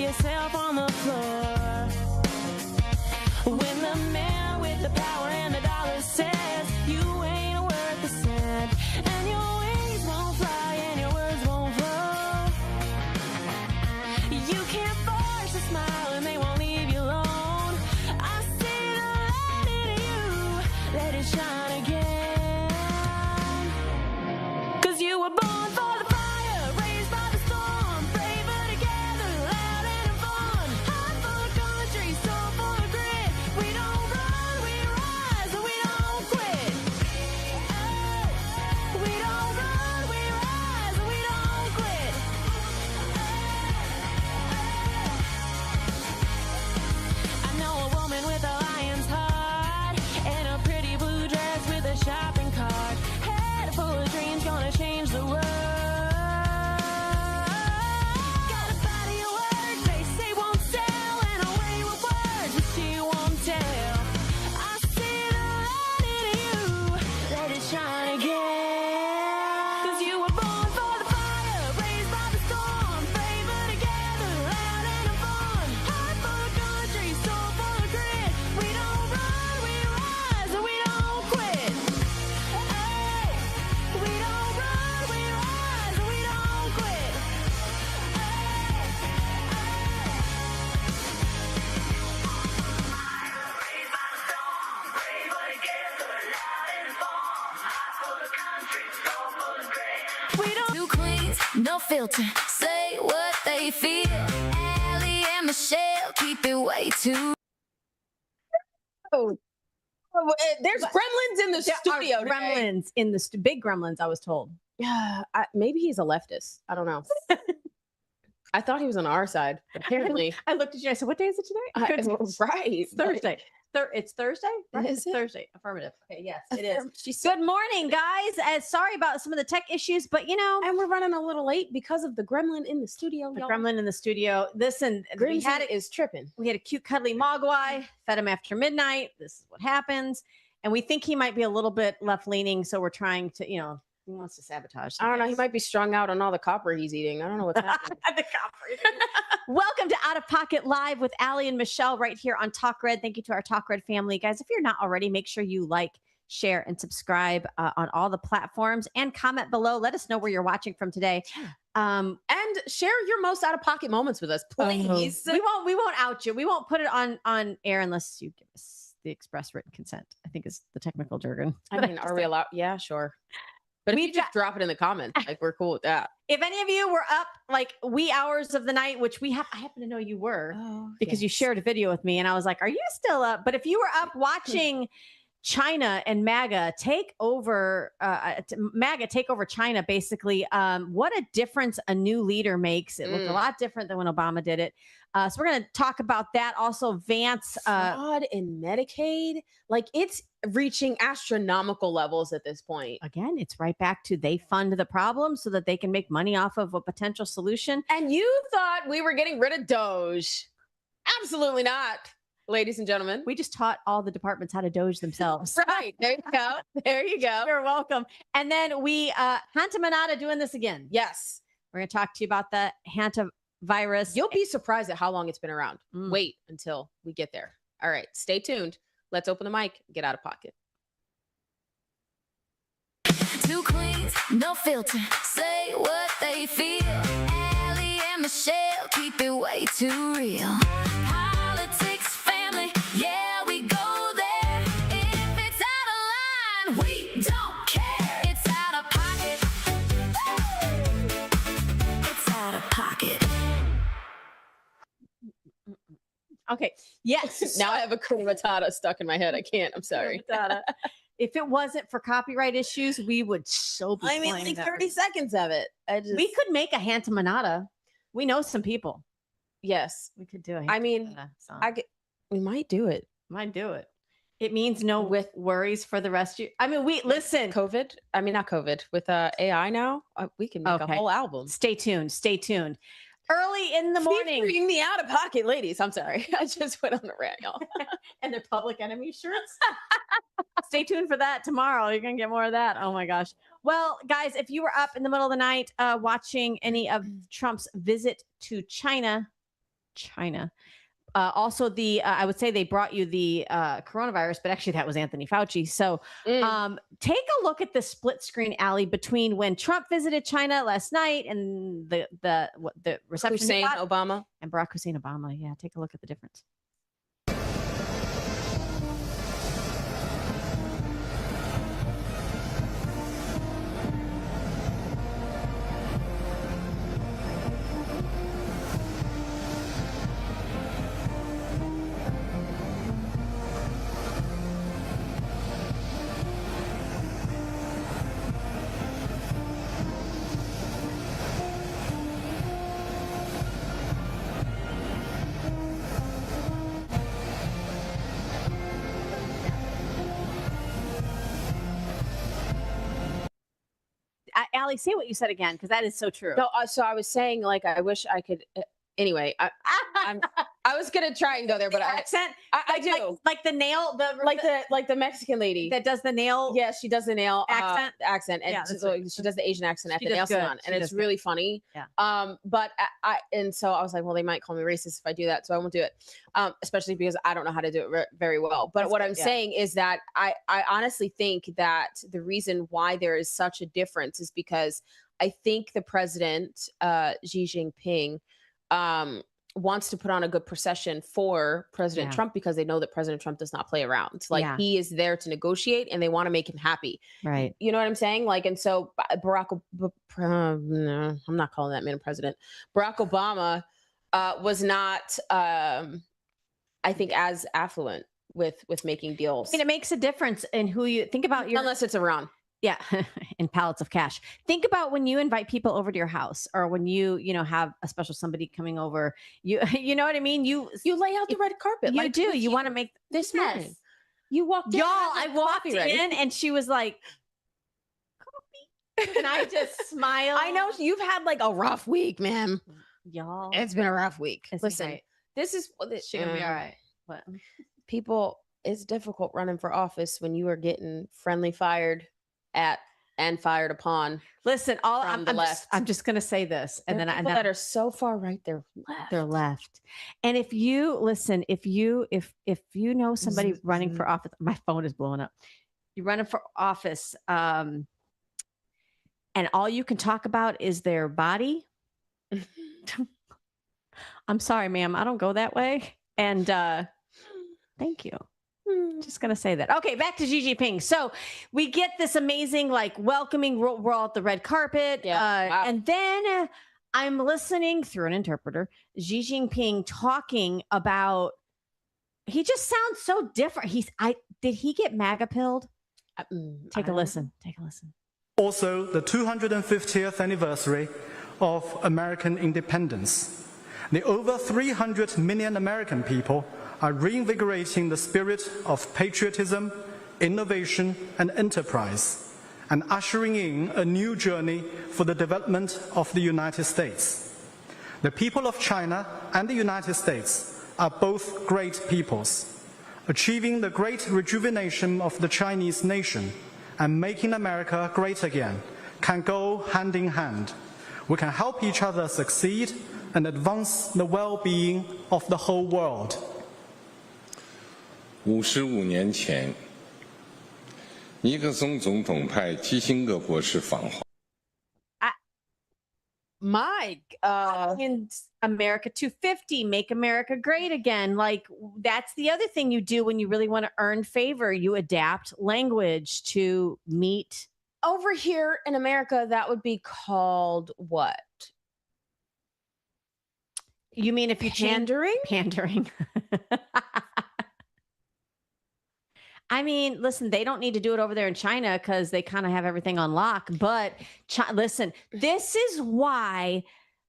yourself on the floor. When the man with the power and the dollar says you ain't worth a cent, and your wings won't fly and your words won't flow. You can't force a smile and they won't leave you alone. I see the light in you, let it shine again. 'Cause you were born for the fire, raised by the storm, braver together, loud and fun. Heart full of country, soul full of grit. We don't run, we rise, and we don't quit. Oh, we don't run, we rise, and we don't quit. I know a woman with a lion's heart and a pretty blue dress with a shopping cart. Head full of dreams, gonna change the world. Got a body of work they say won't sell, and a way with words that she won't tell. I see the light in you, let it shine again. 'Cause you were born for the fire, raised by the storm, braver together, loud and fun. Heart full of country, soul full of grit. We don't run, we rise, and we don't quit. Hey, we don't run, we rise, and we don't quit. We don't. Two queens, no filter, say what they feel. Allie and Michelle keep it way too. Oh, there's gremlins in the studio. There are gremlins in the big gremlins, I was told. Yeah, maybe he's a leftist. I don't know. I thought he was on our side. Apparently, I looked at you and I said, what day is it today? right. It's Thursday. It's Thursday? Right? Is It's it? Thursday. Affirmative. Okay, yes, it is. She said, Good morning, guys. Sorry about some of the tech issues, but you know, and we're running a little late because of the gremlin in the studio. the y'all. gremlin in the studio. Listen, we Grimsy had is tripping. we had a cute cuddly mogwai, fed him after midnight. This is what happens. And we think he might be a little bit left leaning. So we're trying to, he wants to sabotage. I don't know. He things. might be strung out on all the copper he's eating. I don't know what's happening. The copper. Welcome to Out of Pocket Live with Allie and Michelle right here on Talk Red. Thank you to our Talk Red family. Guys, if you're not already, make sure you like, share, and subscribe on all the platforms and comment below. Let us know where you're watching from today. And share your most out of pocket moments with us, please. We won't out you. We won't put it on air unless you give us the express written consent, I think is the technical jargon. I mean, are we allowed? Yeah, sure. But if We you just drop it in the comments, like we're cool with that. If any of you were up like wee hours of the night, which I happen to know you were, because you shared a video with me and I was like, are you still up? But if you were up watching China and MAGA take over China, basically, what a difference a new leader makes. It looked a lot different than when Obama did it. So we're going to talk about that. Also, Vance. Fraud in Medicaid, like it's reaching astronomical levels at this point. Again, it's right back to they fund the problem so that they can make money off of a potential solution. And you thought we were getting rid of Doge. Absolutely not, ladies and gentlemen. We just taught all the departments how to Doge themselves. Right. There you go. There you go. You're welcome. And then we, Hanta Manata doing this again. Yes. We're going to talk to you about the hantavirus. You'll be surprised at how long it's been around. Mm. Wait until we get there. All right. Stay tuned. Let's open the mic. Get out of pocket. Two queens, no filter, say what they feel. Allie and Michelle keep it way too real. Politics, family, yeah, we go there. If it's out of line, we don't care. It's out of pocket. It's out of pocket. Okay. Yes. Now I have a Kuna Matata stuck in my head. I can't. I'm sorry. If it wasn't for copyright issues, we would so be I mean, playing like that 30 seconds of it. We could make a Hanta Manata. We know some people. Yes. We could do it. I mean, we might do it. Might do it. It means no with worries for the rest of you. I mean, listen. COVID. I mean, not COVID. With AI now, we can make a whole album. Stay tuned. Stay tuned. Early in the morning. Featuring the out of pocket ladies. I'm sorry. I just went on the rant, y'all. And their Public Enemy shirts. Stay tuned for that tomorrow. You're going to get more of that. Oh my gosh. Well, guys, if you were up in the middle of the night watching any of Trump's visit to China, China. Also, I would say they brought you the coronavirus, but actually that was Anthony Fauci. So take a look at the split screen, Allie, between when Trump visited China last night and the reception Hussein Obama and Barack Hussein Obama. Yeah, take a look at the difference. Allie, say what you said again, because that is so true. No, so I was saying, like, I wish I could. Anyway, I was gonna try and go there, but accent. I do like the nail, like the Mexican lady that does the nail. Yeah, she does the nail accent, and yeah, she does the Asian accent at the nail good. salon, and it's really funny. Yeah. But and so I was like, well, they might call me racist if I do that, so I won't do it. Especially because I don't know how to do it very well. But what I'm saying is that I honestly think that the reason why there is such a difference is because I think the president, Xi Jinping, wants to put on a good procession for President Trump because they know that President Trump does not play around. Like he is there to negotiate and they want to make him happy. Right. You know what I'm saying? Like, and so no, I'm not calling that man a president. Barack Obama was not, I think, as affluent with making deals. I mean, it makes a difference in who you think about unless it's Iran. Yeah, in pallets of cash. Think about when you invite people over to your house, or when you have a special somebody coming over. You know what I mean. You lay out the red carpet. You do. You want to make this mess. You walked in. Y'all, I walked in and she was like, "Coffee," and I just smiled. I know you've had like a rough week, ma'am. Y'all, it's been a rough week. Listen, right. This is she gonna be all right. What people? It's difficult running for office when you are getting friendly fired at and fired upon. Listen, I'm just gonna say this, and then that are so far right, they're left. And if you know somebody running for office, my phone is blowing up. You're running for office, and all you can talk about is their body. I'm sorry, ma'am, I don't go that way. And thank you. Just gonna say that. Okay, back to Xi Jinping. So we get this amazing, like, welcoming. We're all at the red carpet, and then I'm listening through an interpreter. Xi Jinping talking about. He just sounds so different. Did he get MAGA pilled? Take a listen. Take a listen. Also, the 250th anniversary of American independence. The over 300 million American people are reinvigorating the spirit of patriotism, innovation, and enterprise, and ushering in a new journey for the development of the United States. The people of China and the United States are both great peoples. Achieving the great rejuvenation of the Chinese nation and making America great again can go hand in hand. We can help each other succeed and advance the well-being of the whole world. 55年前，尼克松总统派基辛格博士访华。In America 250, make America great again. Like, that's the other thing you do when you really want to earn favor. You adapt language to meet. Over here in America, that would be called what? You mean if you pandering? Pandering. I mean, listen, they don't need to do it over there in China because they kind of have everything on lock. But listen, this is why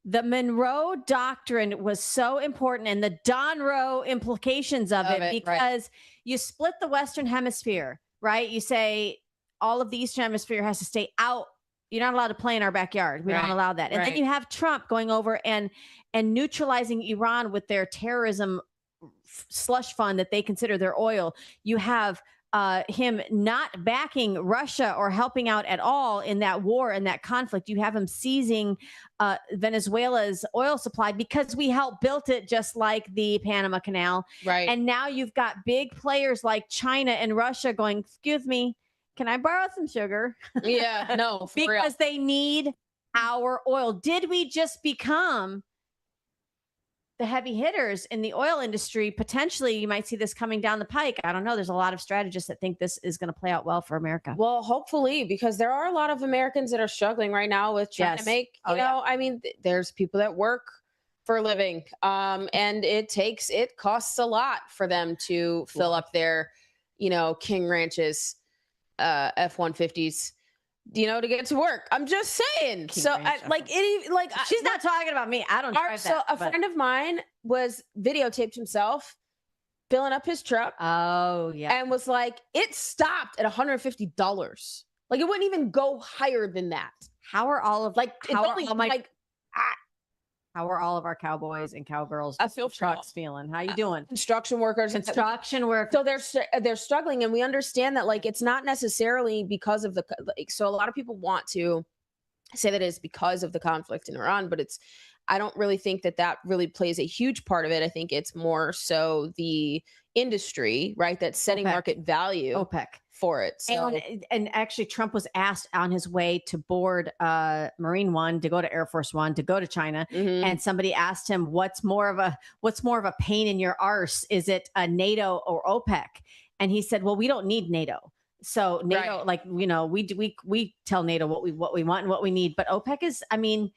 the Monroe Doctrine was so important, and the Donroe implications of it, because you split the Western Hemisphere, right? You say all of the Eastern Hemisphere has to stay out. You're not allowed to play in our backyard. We don't allow that. And then you have Trump going over and neutralizing Iran with their terrorism slush fund that they consider their oil. You have him not backing Russia or helping out at all in that war and that conflict. You have him seizing Venezuela's oil supply because we helped build it, just like the Panama Canal. Right. And now you've got big players like China and Russia going, excuse me, can I borrow some sugar? Yeah, no, for real. Because they need our oil. Did we just become the heavy hitters in the oil industry? Potentially, you might see this coming down the pike. I don't know. There's a lot of strategists that think this is going to play out well for America. Well, hopefully, because there are a lot of Americans that are struggling right now with trying to make, you know, I mean, there's people that work for a living, and it costs a lot for them to fill up their, you know, King Ranches, F-150s, you know, to get to work. I'm just saying. King So Ranch, she's not talking about me. I don't drive so that. a friend of mine was videotaped himself filling up his truck. Oh, yeah. And was like, it stopped at $150. Like, it wouldn't even go higher than that. How are all of how are all of our cowboys and cowgirls I feel trucks feeling? How you doing? Construction workers. Construction work. So they're struggling, and we understand that, like, it's not necessarily because of so a lot of people want to say that it's because of the conflict in Iran, but I don't really think that really plays a huge part of it. I think it's more so the industry, right, that's setting market value. OPEC. For it. So. And actually, Trump was asked on his way to board Marine One, to go to Air Force One, to go to China, and somebody asked him, "What's more of a pain in your arse? Is it NATO or OPEC?" And he said, "Well, we don't need NATO. So NATO, like, you know, we tell NATO what we want and what we need, but OPEC is, I mean."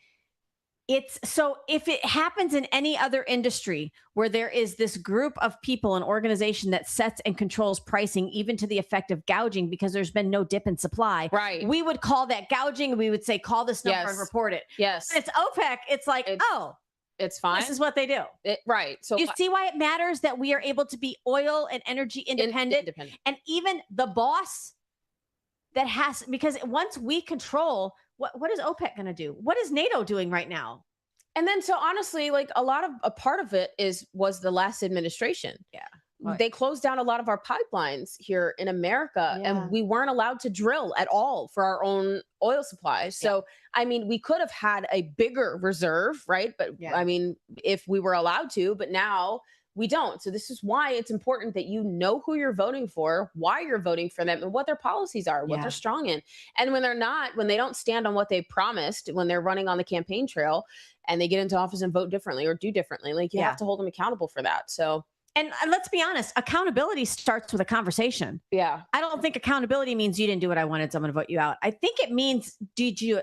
It's so if it happens in any other industry where there is this group of people, an organization that sets and controls pricing, even to the effect of gouging, because there's been no dip in supply, right? We would call that gouging. We would say, call this number and report it. Yes. When it's OPEC. It's like, it's fine. This is what they do. Right. So you see why it matters that we are able to be oil and energy independent. And even the boss that has, because once we control, what is OPEC going to do? What is NATO doing right now? And then, so honestly, like, a part of it was the last administration. Yeah. Right. They closed down a lot of our pipelines here in America, and we weren't allowed to drill at all for our own oil supply. So, I mean, we could have had a bigger reserve, right? But I mean, if we were allowed to, but now we don't. So this is why it's important that you know who you're voting for, why you're voting for them, and what their policies are, what they're strong in. And when they don't stand on what they promised, when they're running on the campaign trail and they get into office and vote differently or do differently, like, you have to hold them accountable for that. So. And let's be honest, accountability starts with a conversation. Yeah. I don't think accountability means you didn't do what I wanted, so I'm going to vote you out. I think it means, did you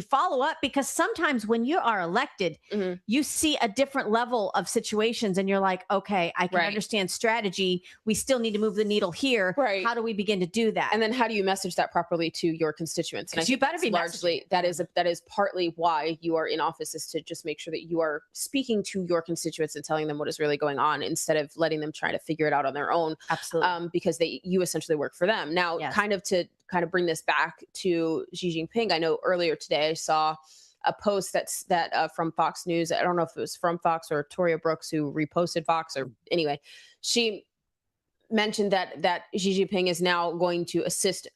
follow up? Because sometimes when you are elected, you see a different level of situations and you're like, okay, I can understand strategy. We still need to move the needle here. Right. How do we begin to do that? And then how do you message that properly to your constituents? And you better be largely, that is partly why you are in office, is to just make sure that you are speaking to your constituents and telling them what is really going on, instead of letting them try to figure it out on their own. Absolutely. Because you essentially work for them. Now, kind of bring this back to Xi Jinping. I know earlier today I saw a post that from Fox News. I don't know if it was from Fox or Toria Brooks, who reposted Fox, or anyway, she mentioned that Xi Jinping is now going to assist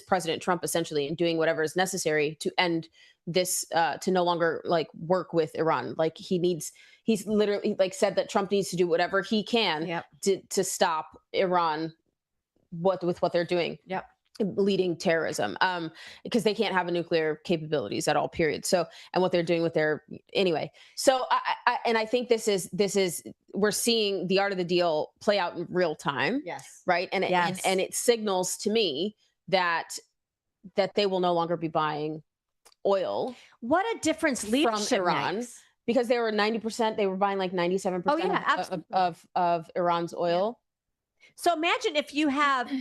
President Trump essentially in doing whatever is necessary to end this, to no longer, like, work with Iran. Like, he's literally, like, said that Trump needs to do whatever he can to stop Iran with what they're doing. Leading terrorism, because they can't have a nuclear capabilities at all, period. So, and what they're doing with anyway. So I think this is we're seeing the art of the deal play out in real time. Yes. Right. And it signals to me that they will no longer be buying oil. What a difference leadership from Iran makes. Because they were 90%, they were buying like 97% of Iran's oil. So imagine if you have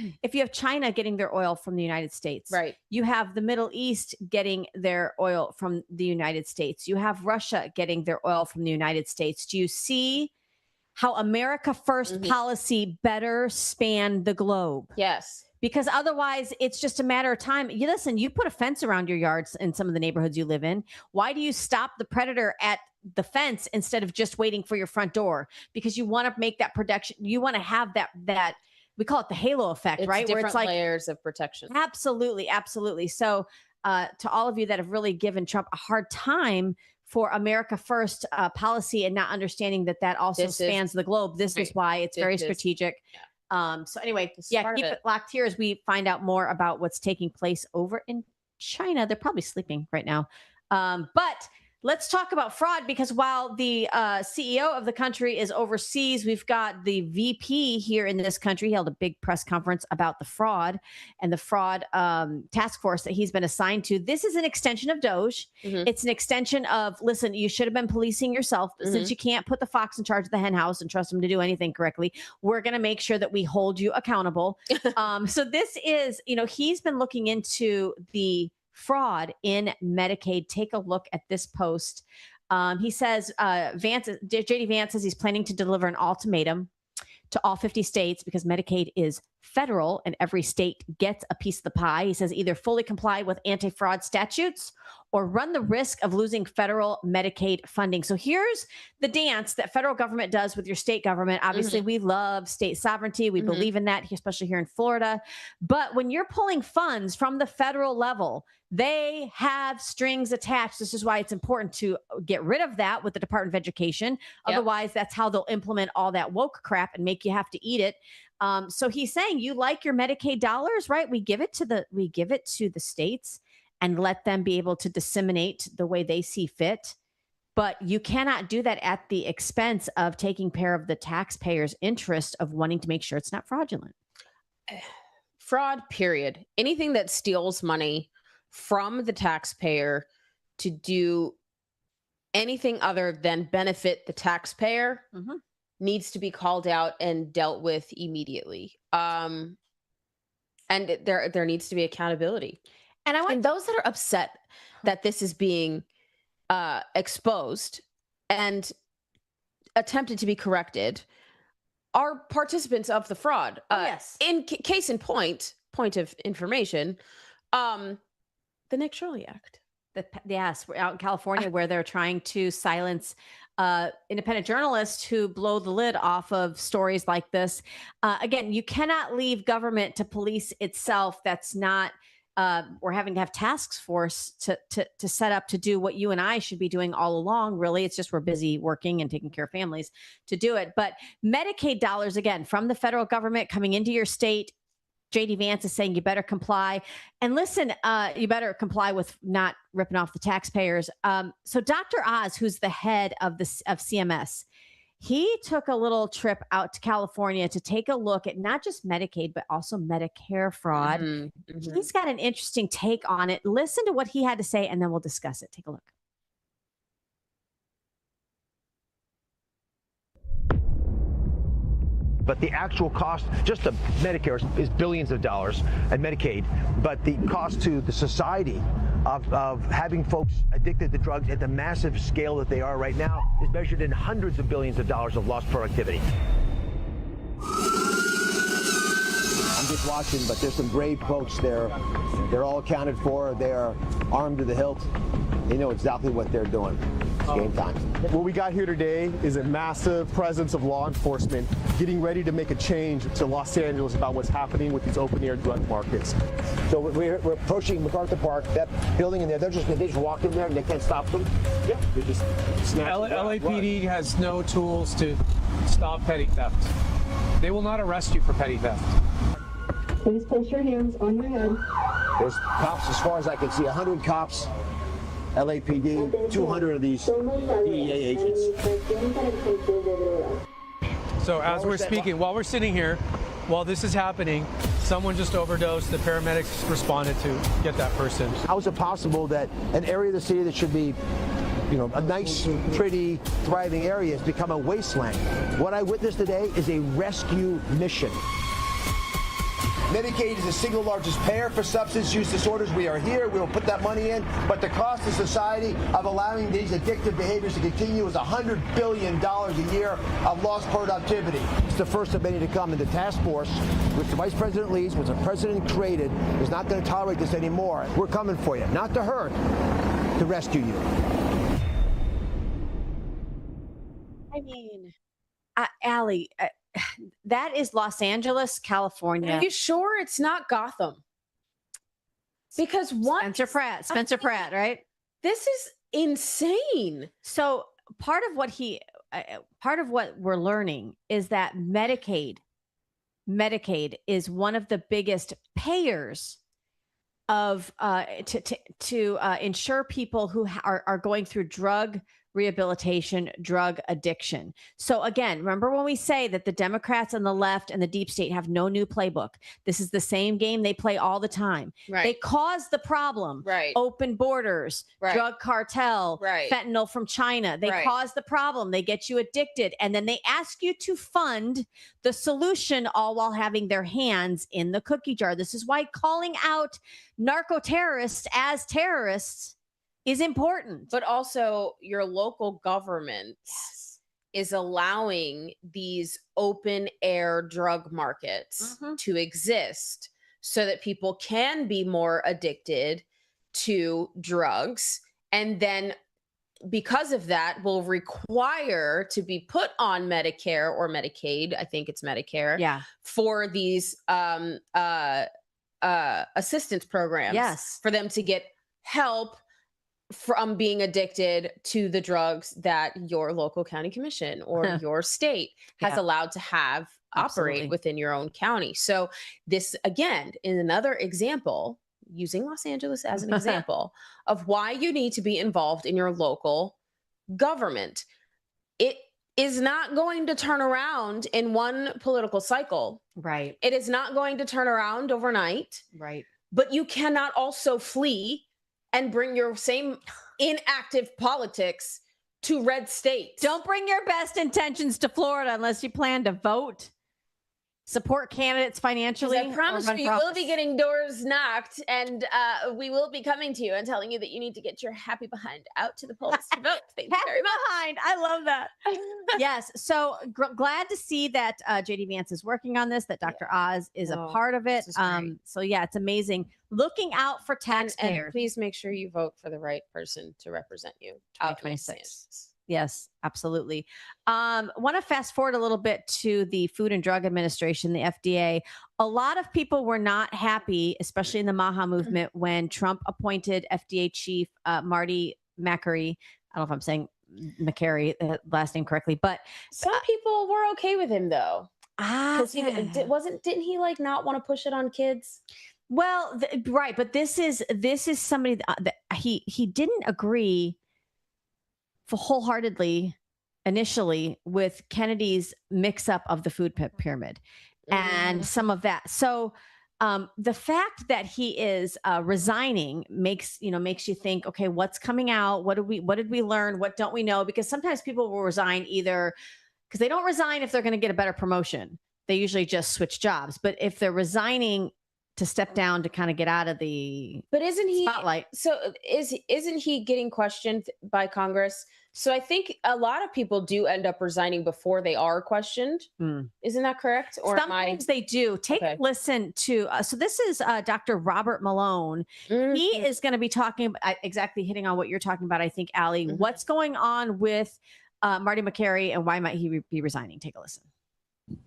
China getting their oil from the United States, right? You have the Middle East getting their oil from the United States. You have Russia getting their oil from the United States. Do you see how America First policy better span the globe? Yes. Because otherwise it's just a matter of time. You put a fence around your yards in some of the neighborhoods you live in. Why do you stop the predator at the fence instead of just waiting for your front door? Because you want to make that protection. You want to have that we call it the halo effect, It's right? different layers of protection. Absolutely, absolutely. So to all of you that have really given Trump a hard time for America First policy and not understanding that that also spans the globe, this is why it's very strategic. So anyway, yeah, keep it locked here as we find out more about what's taking place over in China. They're probably sleeping right now. But let's talk about fraud, because while the CEO of the country is overseas, we've got the VP here in this country. He held a big press conference about the fraud and the fraud task force that he's been assigned to. This is an extension of Doge. It's an extension of, listen, you should have been policing yourself. But since you can't put the fox in charge of the hen house and trust him to do anything correctly, we're going to make sure that we hold you accountable. So this is, he's been looking into the fraud in Medicaid. Take a look at this post. He says, JD Vance says he's planning to deliver an ultimatum to all 50 states because Medicaid is federal and every state gets a piece of the pie. He says either fully comply with anti-fraud statutes or run the risk of losing federal Medicaid funding. So here's the dance that federal government does with your state government. Obviously, we love state sovereignty. We believe in that, especially here in Florida. But when you're pulling funds from the federal level, they have strings attached. This is why it's important to get rid of that with the Department of Education. Otherwise, that's how they'll implement all that woke crap and make you have to eat it. So he's saying, you like your Medicaid dollars, right? We give it to the states and let them be able to disseminate the way they see fit. But you cannot do that at the expense of taking care of the taxpayers' interest of wanting to make sure it's not fraudulent. Fraud, period. Anything that steals money from the taxpayer to do anything other than benefit the taxpayer needs to be called out and dealt with immediately. And there needs to be accountability. And those that are upset that this is being exposed and attempted to be corrected are participants of the fraud. Yes. In case in point of information, the Nick Shirley Act. Yes, we're out in California where they're trying to silence independent journalists who blow the lid off of stories like this. Again, you cannot leave government to police itself. That's not, we're having to have task force to set up to do what you and I should be doing all along. Really, it's just we're busy working and taking care of families to do it. But Medicaid dollars, again, from the federal government coming into your state, JD Vance is saying you better comply. And listen, you better comply with not ripping off the taxpayers. So Dr. Oz, who's the head of CMS, he took a little trip out to California to take a look at not just Medicaid, but also Medicare fraud. He's got an interesting take on it. Listen to what he had to say, and then we'll discuss it. Take a look. But the actual cost, just of Medicare, is billions of dollars, and Medicaid. But the cost to the society of having folks addicted to drugs at the massive scale that they are right now is measured in hundreds of billions of dollars of lost productivity. I'm just watching, but there's some brave folks there. They're all accounted for. They are armed to the hilt. They know exactly what they're doing. It's game time. What we got here today is a massive presence of law enforcement getting ready to make a change to Los Angeles about what's happening with these open-air drug markets. So we're approaching MacArthur Park, that building in there. They just walk in there and they can't stop them. Yeah, they just snap. LAPD has no tools to stop petty theft. They will not arrest you for petty theft. Please place your hands on your head. There's cops, as far as I can see, 100 cops, LAPD, 200 of these DEA agents. So as we're speaking, while we're sitting here, while this is happening, someone just overdosed. The paramedics responded to get that person. How is it possible that an area of the city that should be, a nice, pretty, thriving area has become a wasteland? What I witnessed today is a rescue mission. Medicaid is the single largest payer for substance use disorders. We are here. We will put that money in. But the cost to society of allowing these addictive behaviors to continue is $100 billion a year of lost productivity. It's the first of many to come. And the task force, which the Vice President leads, which the President created, is not going to tolerate this anymore. We're coming for you. Not to hurt, to rescue you. I mean, Allie, that is Los Angeles, California. Are you sure it's not Gotham? Because Spencer Pratt, right? This is insane. So part of what we're learning is that Medicaid is one of the biggest payers of to insure people who are going through drug rehabilitation, drug addiction. So again, remember when we say that the Democrats and the left and the deep state have no new playbook? This is the same game they play all the time. Right. They cause the problem. Right. Open borders, Right. drug cartel, Right. fentanyl from China. They Right. cause the problem. They get you addicted. And then they ask you to fund the solution, all while having their hands in the cookie jar. This is why calling out narco terrorists as terrorists is important. But also your local government is allowing these open air drug markets to exist so that people can be more addicted to drugs. And then because of that will require to be put on Medicare or Medicaid. I think it's Medicare. Yeah. For these assistance programs. Yes. For them to get help from being addicted to the drugs that your local county commission or your state has allowed to have operate within your own county. So this, again, is another example, using Los Angeles as an example, of why you need to be involved in your local government. It is not going to turn around in one political cycle. Right. It is not going to turn around overnight. Right. But you cannot also flee and bring your same inactive politics to red states. Don't bring your best intentions to Florida unless you plan to vote. Support candidates financially. I promise you will be getting doors knocked, and we will be coming to you and telling you that you need to get your happy behind out to the polls to vote. Thank you very much. Behind. I love that. Yes. So glad to see that JD Vance is working on this, that Dr. Oz is a part of it. So yeah, it's amazing. Looking out for taxpayers. And please make sure you vote for the right person to represent you. 2026. Yes, absolutely. Want to fast forward a little bit to the Food and Drug Administration, the FDA. A lot of people were not happy, especially in the MAHA movement, when Trump appointed FDA chief Marty Makary. I don't know if I'm saying Makary, last name correctly, but some people were okay with him though. Didn't he like not want to push it on kids? Well, right, but this is somebody that he didn't agree wholeheartedly initially with Kennedy's mix up of the food pyramid and some of that. So the fact that he is resigning makes you think, okay, what's coming out? What did we learn? What don't we know? Because sometimes people will resign either because they don't resign if they're going to get a better promotion. They usually just switch jobs. But if they're resigning to step down to kind of get out of the spotlight. So isn't he getting questioned by Congress? So I think a lot of people do end up resigning before they are questioned. Isn't that correct? Or sometimes they do. Take a listen to, so this is Dr. Robert Malone. He is going to be talking exactly hitting on what you're talking about, I think, Allie. What's going on with Marty Makary and why might he be resigning? Take a listen.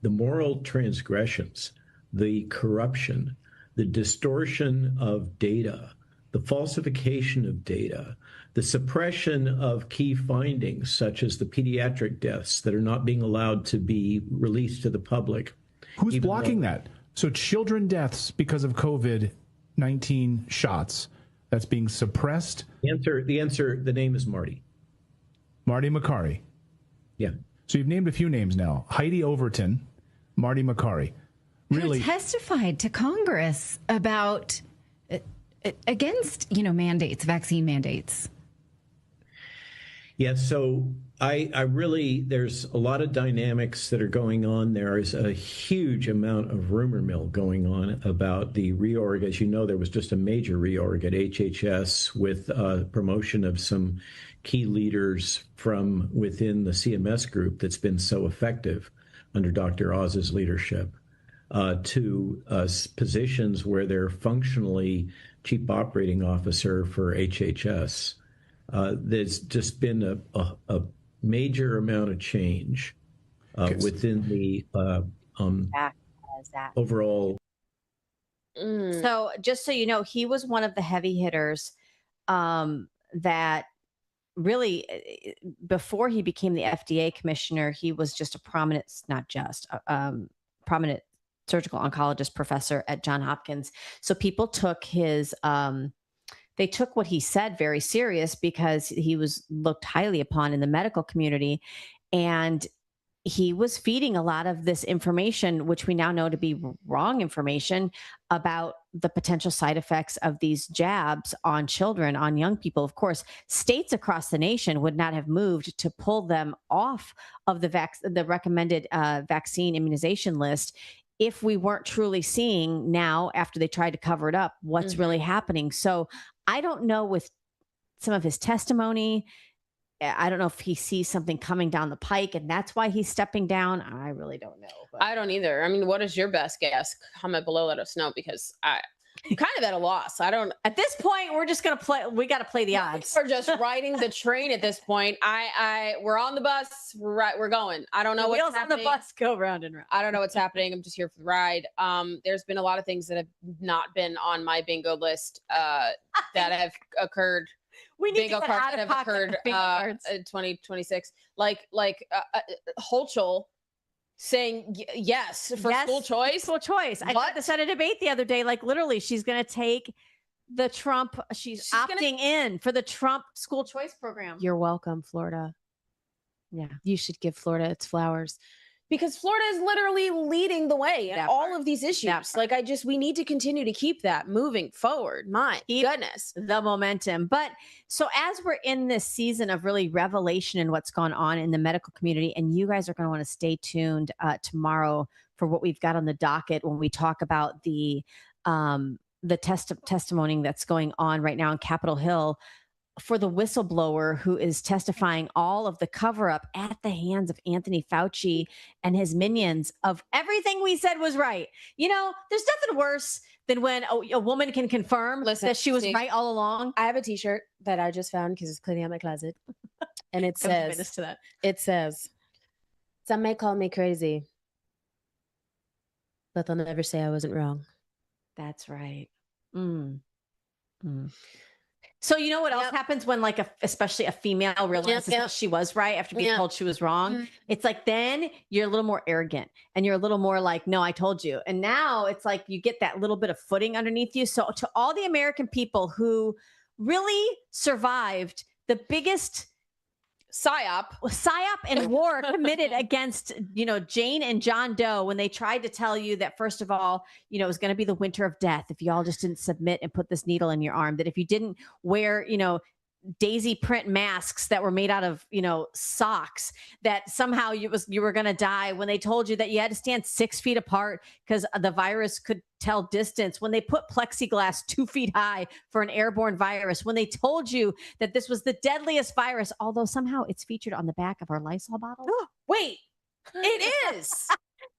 The moral transgressions, the corruption, the distortion of data, the falsification of data, the suppression of key findings, such as the pediatric deaths that are not being allowed to be released to the public. Who's blocking that? So children deaths because of COVID-19 shots, that's being suppressed? The name is Marty. Marty Makary. Yeah. So you've named a few names now. Heidi Overton, Marty Makary. Really? Who testified to Congress about against, mandates, vaccine mandates. Yeah, so I really, there's a lot of dynamics that are going on. There is a huge amount of rumor mill going on about the reorg. As you know, there was just a major reorg at HHS with promotion of some key leaders from within the CMS group that's been so effective under Dr. Oz's leadership. To positions where they're functionally chief operating officer for HHS. There's just been a major amount of change. within the overall. So just so you know, he was one of the heavy hitters that really, before he became the FDA commissioner, he was just a prominent, prominent surgical oncologist professor at Johns Hopkins. So people took they took what he said very serious because he was looked highly upon in the medical community. And he was feeding a lot of this information, which we now know to be wrong information, about the potential side effects of these jabs on children, on young people. Of course, states across the nation would not have moved to pull them off of the recommended vaccine immunization list if we weren't truly seeing now, after they tried to cover it up, what's really happening. So I don't know, with some of his testimony, I don't know if he sees something coming down the pike and that's why he's stepping down. I really don't know. But I don't either. I mean, what is your best guess? Comment below, let us know, because I'm kind of at a loss. I don't. At this point, we're just gonna play. We got to play the odds. We're just riding the train at this point. We're on the bus. We're going. I don't know what's happening. On the bus go round and round. I don't know what's happening. I'm just here for the ride. There's been a lot of things that have not been on my bingo list that have occurred. We need bingo to get cards out that of have pocket occurred bingo cards. in 2026. Like Holchel saying yes for school choice. School choice. I thought this at a debate the other day. Like literally, she's going to take the Trump. She's opting in for the Trump school choice program. You're welcome, Florida. Yeah, you should give Florida its flowers. Because Florida is literally leading the way in all of these issues. Like we need to continue to keep that moving forward. My goodness. The momentum. But so as we're in this season of really revelation in what's gone on in the medical community, and you guys are going to want to stay tuned tomorrow for what we've got on the docket when we talk about the testimony that's going on right now on Capitol Hill for the whistleblower who is testifying all of the cover up at the hands of Anthony Fauci and his minions of everything we said was right. You know, there's nothing worse than when a woman can confirm that she was right all along. I have a t-shirt that I just found because it's cleaning out my closet. And it says, some may call me crazy, but they'll never say I wasn't wrong. That's right. So you know what else happens when especially a female realizes she was right after being told she was wrong? It's like, then you're a little more arrogant and you're a little more like, no, I told you. And now it's like you get that little bit of footing underneath you. So to all the American people who really survived the biggest psyop and war committed against, Jane and John Doe, when they tried to tell you that, first of all, it was going to be the winter of death if y'all just didn't submit and put this needle in your arm, that if you didn't wear, daisy print masks that were made out of, socks, that somehow you were going to die, when they told you that you had to stand 6 feet apart because the virus could tell distance, when they put plexiglass 2 feet high for an airborne virus, when they told you that this was the deadliest virus, although somehow it's featured on the back of our Lysol bottles. Wait, it is.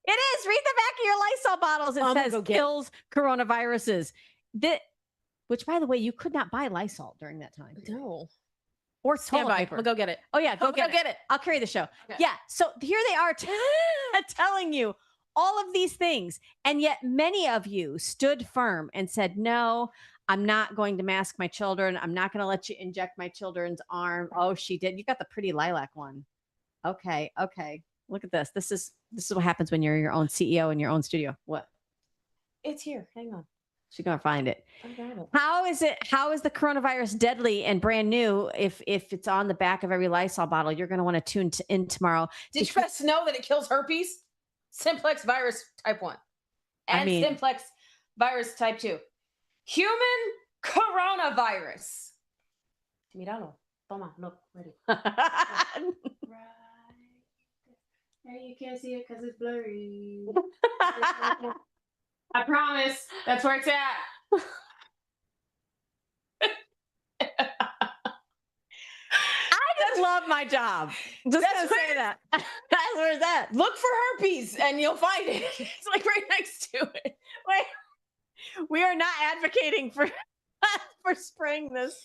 It is. Read the back of your Lysol bottles. It says kills coronaviruses. Which, by the way, you could not buy Lysol during that time. No. Or toilet paper. We'll go get it. Oh, yeah. Go get it. I'll carry the show. Okay. Yeah. So here they are telling you all of these things. And yet many of you stood firm and said, no, I'm not going to mask my children. I'm not going to let you inject my children's arm. Oh, she did. You got the pretty lilac one. Okay. Look at this. This is what happens when you're your own CEO in your own studio. What? It's here. Hang on. She's gonna find it. I got it. How is the coronavirus deadly and brand new if it's on the back of every Lysol bottle? You're gonna want to tune in tomorrow. Did you guys know that it kills herpes, simplex virus type 1, and simplex virus type 2? Human coronavirus. Míralo. Toma. Look. Ready. Right. Hey, you can't see it because it's blurry. I promise. That's where it's at. I just love my job. Just gonna say that. That's where it's at. Look for herpes and you'll find it. It's like right next to it. Wait, we are not advocating for spraying this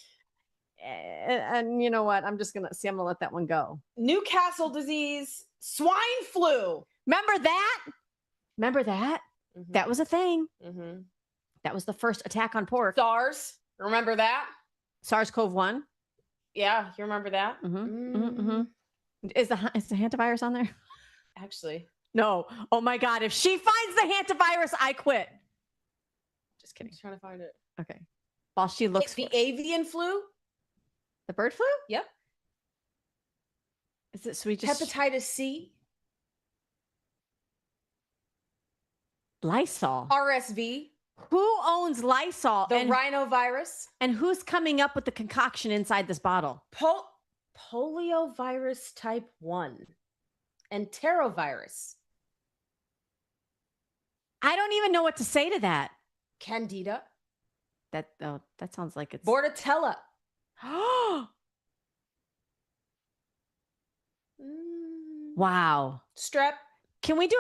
and you know what? I'm gonna let that one go. Newcastle disease, swine flu. Remember that? Mm-hmm. That was a thing. Mm-hmm. That was the first attack on pork. SARS. Remember that? SARS-CoV-1. Yeah, you remember that? Mm-hmm. Mm-hmm. Is the hantavirus on there? Actually, no. Oh my God! If she finds the hantavirus, I quit. Just kidding. I'm trying to find it. Okay. While she looks, the avian flu, the bird flu. Yep. Is it? So we just hepatitis C, Lysol, RSV. Who owns Lysol? The rhinovirus. And who's coming up with the concoction inside this bottle? Poliovirus type 1 and enterovirus. I don't even know what to say to that. Candida. That sounds like it's Bordetella. Wow. Strep. Can we do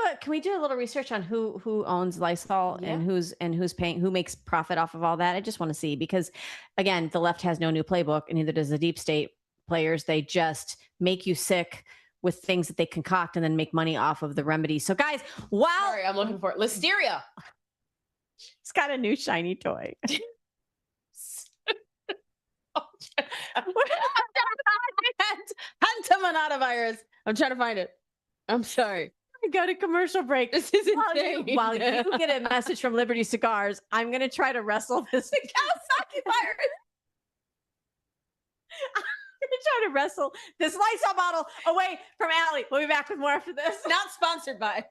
a little research on who owns Lysol and who's paying, who makes profit off of all that? I just want to see, because again, the left has no new playbook, and neither does the deep state players. They just make you sick with things that they concoct and then make money off of the remedies. So guys, Sorry, I'm looking for it. Listeria. It's got a new shiny toy. Hantavirus. I'm trying to find it. I'm sorry. Go to commercial break. This is insane. While you get a message from Liberty Cigars, I'm going to try to wrestle this. The Kawasaki virus. I'm going to try to wrestle this Lysol bottle away from Allie. We'll be back with more after this. Not sponsored by.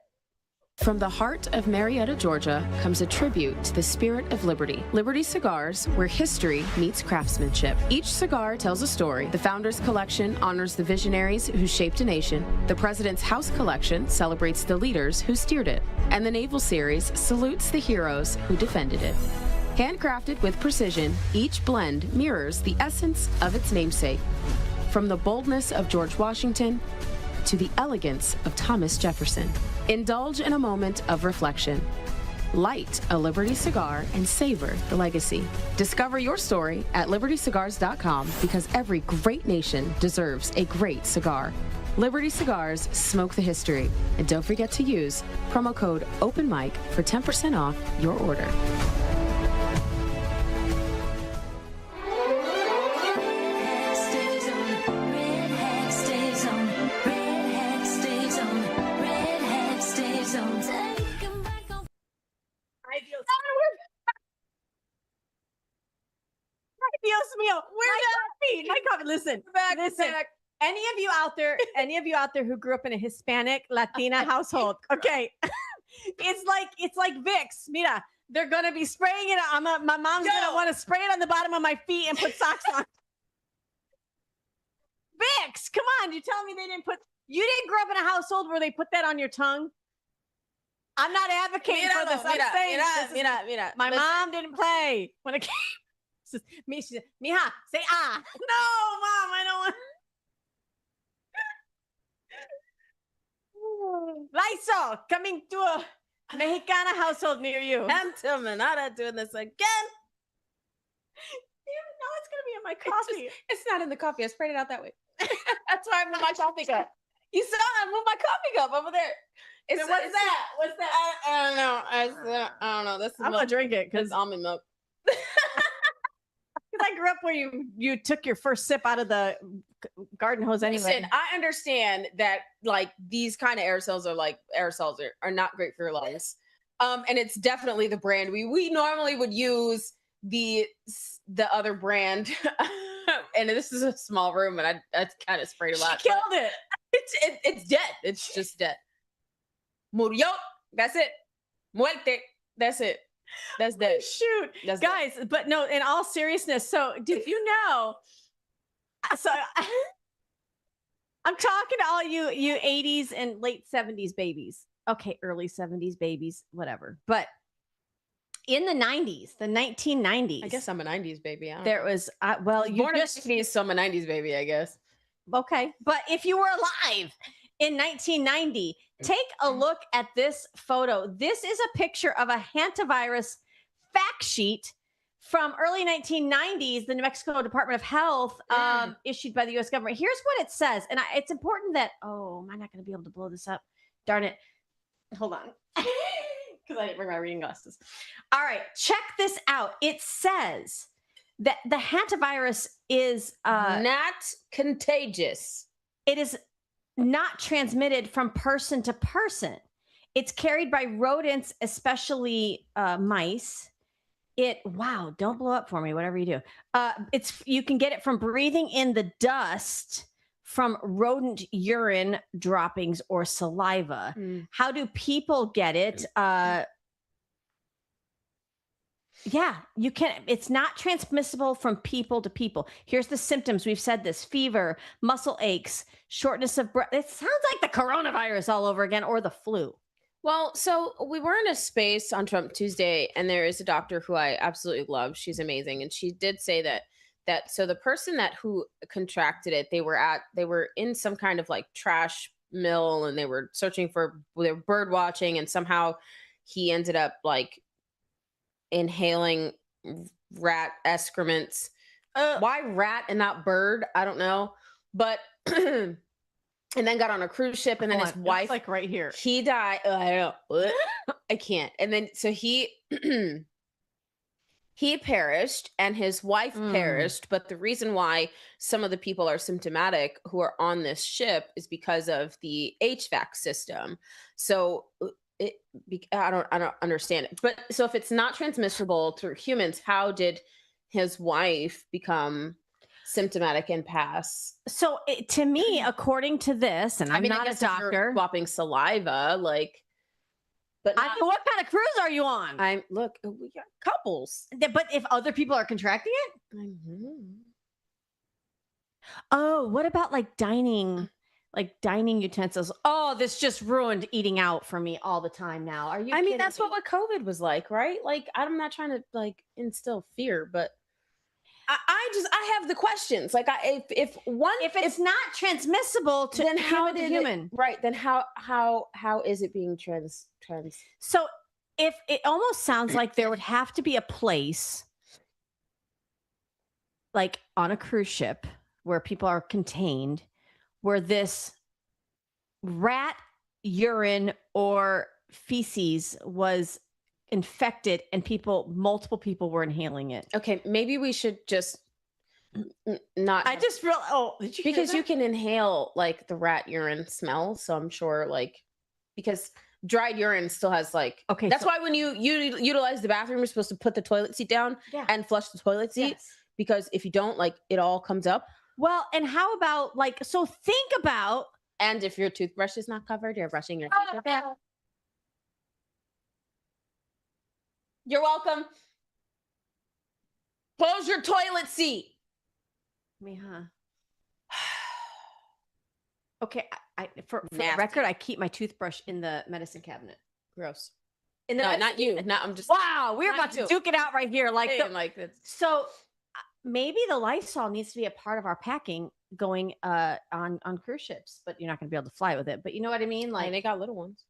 From the heart of Marietta, Georgia, comes a tribute to the spirit of liberty. Liberty Cigars, where history meets craftsmanship. Each cigar tells a story. The Founders Collection honors the visionaries who shaped a nation. The President's House Collection celebrates the leaders who steered it. And the Naval Series salutes the heroes who defended it. Handcrafted with precision, each blend mirrors the essence of its namesake. From the boldness of George Washington to the elegance of Thomas Jefferson. Indulge in a moment of reflection. Light a Liberty cigar and savor the legacy. Discover your story at libertycigars.com, because every great nation deserves a great cigar. Liberty Cigars, smoke the history. And don't forget to use promo code OPENMIC for 10% off your order. My coffee. Listen. Any of you out there who grew up in a Hispanic Latina household, okay, it's like Vicks. Mira, they're gonna be spraying it. My mom's gonna want to spray it on the bottom of my feet and put socks on. Vicks, come on! You telling me you didn't grow up in a household where they put that on your tongue? I'm not advocating for this. I'm saying my mom didn't play when it came. She said, Mija, say ah. No, Mom, I don't want. Lysol coming to a Mexicana household near you. Antamanada doing this again. No, it's gonna be in my coffee. It's not in the coffee. I sprayed it out that way. That's why I moved my coffee cup. You saw I moved my coffee cup over there. What's that? What's that? I don't know. I don't know. That's I'm gonna drink it because it's almond milk. Because I grew up where you took your first sip out of the garden hose anyway. Listen, I understand that like these kind of aerosols are not great for your lungs. And it's definitely the brand we normally would use the other brand. And this is a small room, and I kind of sprayed a lot. She killed it. It's dead. It's just dead. Murió. That's it. Muerte. That's it. That's dead. Shoot. That's guys, dead. But no, in all seriousness, so did you know? So I'm talking to all you 80s and late 70s babies. Okay, early 70s babies, whatever. But in the 90s, the 1990s. I guess I'm a 90s baby. There was, you born just in the 60s, so I'm a 90s baby, I guess. Okay. But if you were alive in 1990, take a look at this photo. This is a picture of a hantavirus fact sheet from early 1990s, the New Mexico Department of Health issued by the U.S. government. Here's what it says. And it's important that, am I not going to be able to blow this up? Darn it. Hold on. Because I didn't bring my reading glasses. All right. Check this out. It says that the hantavirus is not contagious. It is not transmitted from person to person. It's carried by rodents, especially mice. Don't blow up for me, whatever you do. You can get it from breathing in the dust from rodent urine droppings or saliva. How do people get it? You can. It's not transmissible from people to people. Here's the symptoms. We've said this: fever, muscle aches, shortness of breath. It sounds like the coronavirus all over again, or the flu. Well, so we were in a space on Trump Tuesday, and there is a doctor who I absolutely love. She's amazing. And she did say that so the person who contracted it, they were in some kind of like trash mill, and they were bird watching, and somehow he ended up like inhaling rat excrements. Why rat and not bird? I don't know. But and then got on a cruise ship, and then his wife, like right here, he died. I don't. I can't. And then so he he perished, and his wife perished. But the reason why some of the people are symptomatic who are on this ship is because of the HVAC system. So I don't understand it. But so if it's not transmissible through humans, how did his wife become symptomatic and pass? So to me, according to this, and I'm not a doctor, swapping saliva, like, but what kind of cruise are you on? We got couples. But if other people are contracting it, what about like dining utensils? Oh, this just ruined eating out for me all the time now. Are you? I mean, that's what COVID was like, right? Like, I'm not trying to like instill fear, but I have the questions. Like, if it's not transmissible to then how did human, right? Then how is it being trans? So if it almost sounds like there would have to be a place, like on a cruise ship, where people are contained, where this rat urine or feces was infected and multiple people were inhaling it. Okay, maybe we should just not. I just real did you because you can inhale like the rat urine smell. So I'm sure because dried urine still has that's why when you utilize the bathroom, you're supposed to put the toilet seat down and flush the toilet seat, because if you don't, it all comes up. Well, and how about think about, and if your toothbrush is not covered, you're brushing your teeth with that. You're welcome. Close your toilet seat. Okay, for the record, I keep my toothbrush in the medicine cabinet. Gross. No, not you. No, I'm just. Wow, we're about to duke it out right here. This. So maybe the Lysol needs to be a part of our packing going on cruise ships, but you're not going to be able to fly with it. But you know what I mean? Like, they got little ones.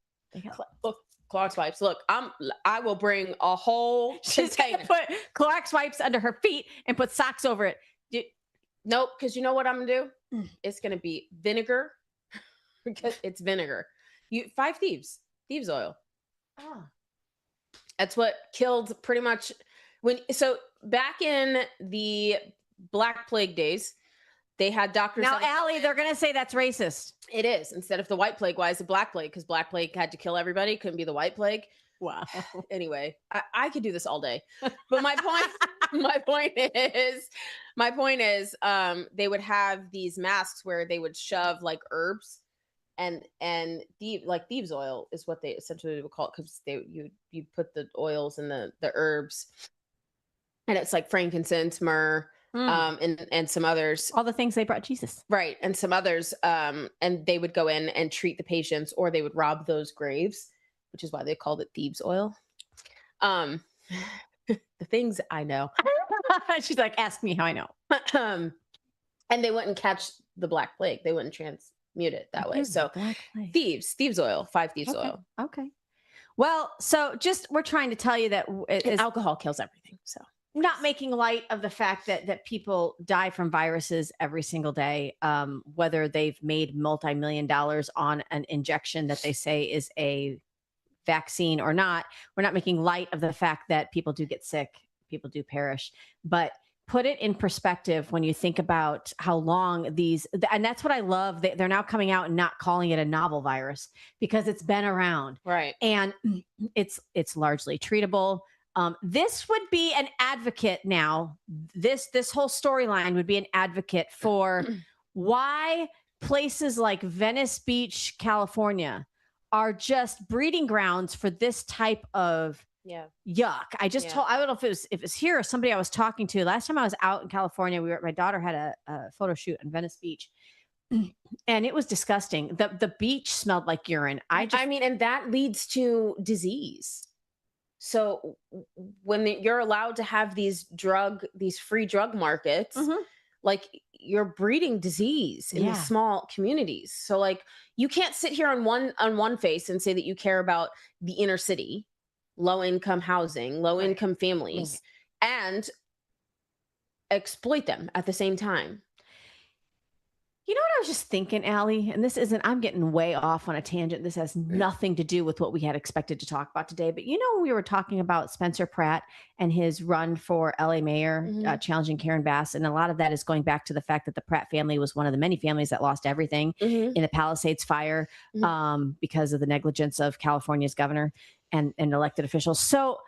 Look, Clorox wipes. Look, I will bring a whole. She's going to put Clorox wipes under her feet and put socks over it. Nope, because you know what I'm gonna do? It's gonna be vinegar, because it's vinegar. 5 thieves oil. That's what killed pretty much so back in the Black Plague days, they had doctors. Now, Allie, they're gonna say that's racist. It is. Instead of the White Plague, why is it Black Plague? Because Black Plague had to kill everybody. Couldn't be the White Plague. Wow. Anyway, I could do this all day, but my point is, they would have these masks where they would shove like herbs, and thieves oil is what they essentially would call it, because you put the oils and the herbs, and it's like frankincense, myrrh, and some others, all the things they brought Jesus, right, and some others, and they would go in and treat the patients, or they would rob those graves, which is why they called it thieves oil. The things I know. She's like, ask me how I know. And they wouldn't catch the Black Plague. They wouldn't transmute it that way. So thieves oil, 5 thieves oil. Okay. Well, so we're trying to tell you that alcohol kills everything. So not making light of the fact that people die from viruses every single day, whether they've made multi-million dollars on an injection that they say is a vaccine or not. We're not making light of the fact that people do get sick, people do perish, but put it in perspective when you think about how long these, and that's what I love. They're now coming out and not calling it a novel virus because it's been around. Right. And it's largely treatable. This would be an advocate now. This whole storyline would be an advocate for why places like Venice Beach, California are just breeding grounds for this type of yuck. I just told, I don't know if it was here or somebody I was talking to. Last time I was out in California, my daughter had a photo shoot on Venice Beach. And it was disgusting. The beach smelled like urine. I mean, and that leads to disease. So when you're allowed to have these free drug markets, like you're breeding disease in these small communities. So like you can't sit here on one face and say that you care about the inner city, low income housing, low income families, and exploit them at the same time. You know what I was just thinking, Allie? And I'm getting way off on a tangent. This has nothing to do with what we had expected to talk about today. But you know, we were talking about Spencer Pratt and his run for LA mayor, challenging Karen Bass. And a lot of that is going back to the fact that the Pratt family was one of the many families that lost everything in the Palisades fire because of the negligence of California's governor and elected officials. So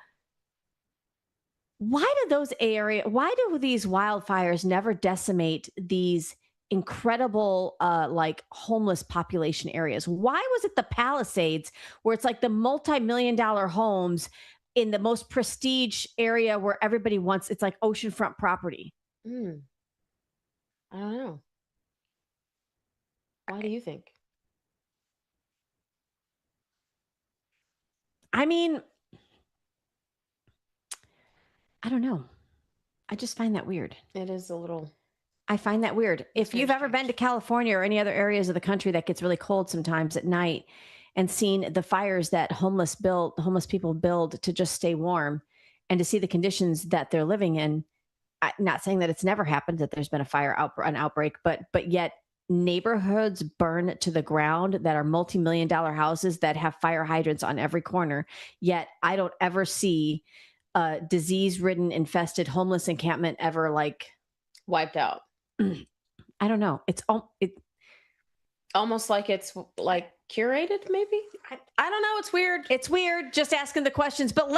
why do these wildfires never decimate these incredible like homeless population areas? Why was it the Palisades where it's like the multi-million-dollar homes in the most prestige area where everybody wants, it's like oceanfront property? I don't know. Why do you think? I mean, I don't know. I just find that weird. It is a little. I find that weird. If you've ever been to California or any other areas of the country that gets really cold sometimes at night and seen the fires that homeless people build to just stay warm and to see the conditions that they're living in, I'm not saying that it's never happened that there's been an outbreak, but yet neighborhoods burn to the ground that are multi-million-dollar houses that have fire hydrants on every corner. Yet I don't ever see a disease-ridden, infested homeless encampment ever like wiped out. I don't know. It's almost like it's like curated, maybe. I don't know. It's weird. It's weird. Just asking the questions. But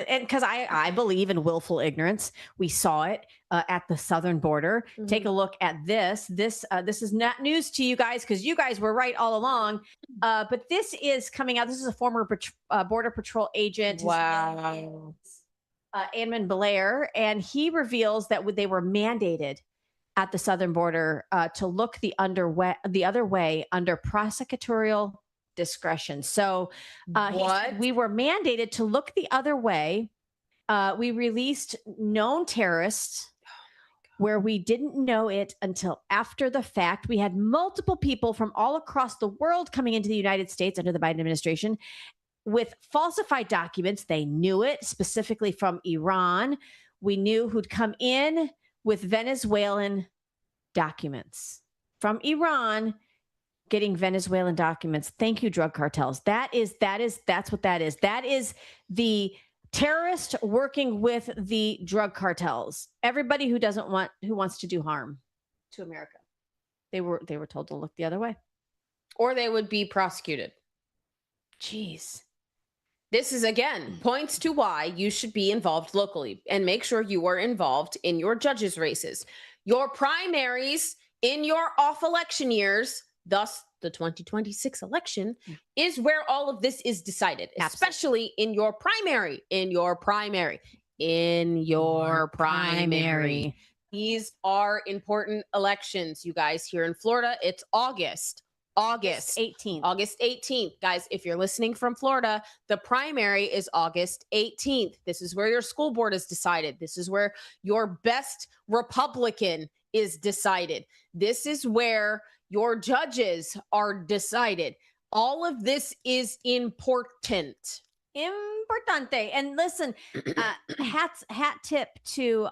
because I believe in willful ignorance. We saw it at the southern border. Take a look at this. This is not news to you guys because you guys were right all along. But this is coming out. This is a former Border Patrol agent. Wow. Anman Blair, and he reveals that they were mandated at the southern border to look the other way under prosecutorial discretion. So he said, we were mandated to look the other way. We released known terrorists where we didn't know it until after the fact. We had multiple people from all across the world coming into the United States under the Biden administration with falsified documents. They knew it, specifically from Iran. We knew who'd come in with Venezuelan documents from Iran, getting Venezuelan documents. Thank you, drug cartels. That's what that is. That is the terrorist working with the drug cartels. Everybody who wants to do harm to America. They were told to look the other way, or they would be prosecuted. Jeez. This is, again, points to why you should be involved locally and make sure you are involved in your judges' races. Your primaries in your off election years, thus the 2026 election, is where all of this is decided, especially in your primary. These are important elections, you guys. Here in Florida, it's August 18th. Guys, if you're listening from Florida, the primary is August 18th. This is where your school board is decided. This is where your best Republican is decided. This is where your judges are decided. All of this is important. Importante. And listen, hat tip to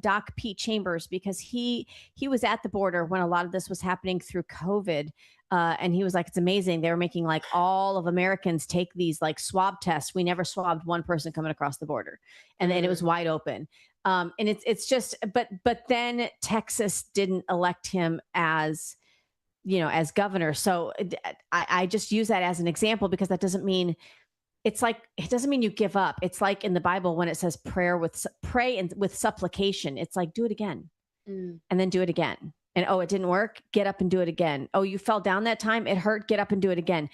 Doc Pete Chambers, because he was at the border when a lot of this was happening through COVID. And he was like, it's amazing. They were making like all of Americans take these like swab tests. We never swabbed one person coming across the border. And then it was wide open. And it's just, but then Texas didn't elect him as, as governor. So I just use that as an example, because that doesn't mean, it's like, it doesn't mean you give up. It's like in the Bible when it says pray and with supplication. It's like, do it again and then do it again. And, oh, it didn't work. Get up and do it again. Oh, you fell down that time. It hurt. Get up and do it again.